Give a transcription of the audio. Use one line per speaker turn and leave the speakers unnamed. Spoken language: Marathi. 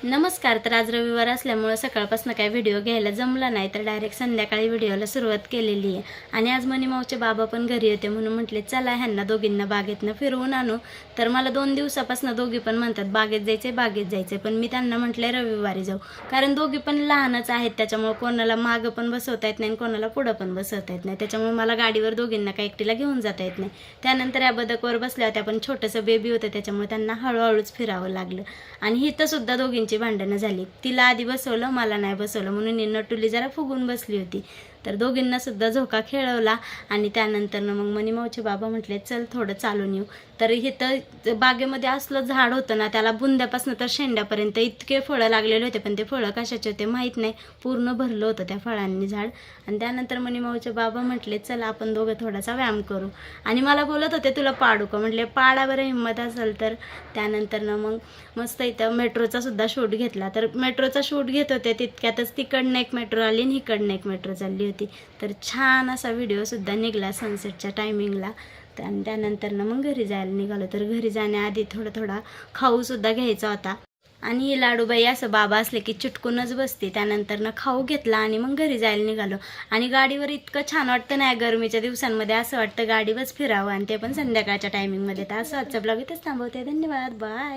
नमस्कार. तर आज रविवार असल्यामुळे सकाळपासून काही व्हिडिओ घ्यायला जमला नाही, तर डायरेक्ट संध्याकाळी व्हिडिओला सुरुवात केलेली आहे. आणि आज मनीमाऊचे बाबा पण घरी होते, म्हणून म्हटले चला ह्यांना दोघींना बागेतनं फिरवून आणू. तर मला 2 दिवसापासून दोघी पण म्हणतात बागेत जायचे, पण मी त्यांना म्हटले रविवारी जाऊ, कारण दोघी पण लहानच आहेत. त्याच्यामुळे कोणाला मागं पण बसवता येत नाही आणि कोणाला पुढं पण बसवता येत नाही. त्याच्यामुळे मला गाडीवर दोघींना काही एकटीला घेऊन जाता येत नाही. त्यानंतर या बदकवर बसल्या होत्या, पण छोटंसं बेबी होतं, त्याच्यामुळे त्यांना हळूहळूच फिरावं लागलं. आणि इथं सुद्धा दोघींची भांडणं झाली. तिला आधी बसवलं, मला नाही बसवलं, म्हणून नटुली जरा फुगून बसली होती. तर दोघींना सुद्धा झोका खेळवला. आणि त्यानंतर मग मनीमाऊचे बाबा म्हटले चल थोडं चालून येऊ. तर इथं बागेमध्ये असलं झाड होतं ना, त्याला बुंद्यापासून तर शेंड्यापर्यंत इतके फळं लागलेले होते, पण ते फळं कशाचे होते माहीत नाही, पूर्ण भरलं होतं त्या फळांनी झाड. आणि त्यानंतर मनीमाऊचे बाबा म्हटले चल आपण दोघं थोडासा व्यायाम करू. आणि मला बोलत होते तुला पाडू का, म्हटले पाडा बरं हिंमत असेल तर. त्यानंतर मग मस्त इथं मेट्रोचा सुद्धा शूट घेतला. तर मेट्रोचा शूट घेत होते तितक्यातच तिकडनं एक मेट्रो आली आणि इकडनं एक मेट्रो चालली होती. तर छान असा व्हिडिओसुद्धा निघाला सनसेटच्या टायमिंगला. आणि त्यानंतर मग घरी जायला निघालो. तर घरी जाण्याआधी थोडा खाऊसुद्धा घ्यायचा होता. आणि ही लाडूबाई असं बाबा असले की चिटकूनच बसते. त्यानंतर खाऊ घेतला आणि मग घरी जायला निघालो. आणि गाडीवर इतकं छान वाटतं नाही, गरमीच्या दिवसांमध्ये असं वाटतं गाडीवरच फिरावं, आणि ते पण संध्याकाळच्या टायमिंगमध्ये. तर असं आजचा ब्लॉग इथेच थांबवते. धन्यवाद, बाय.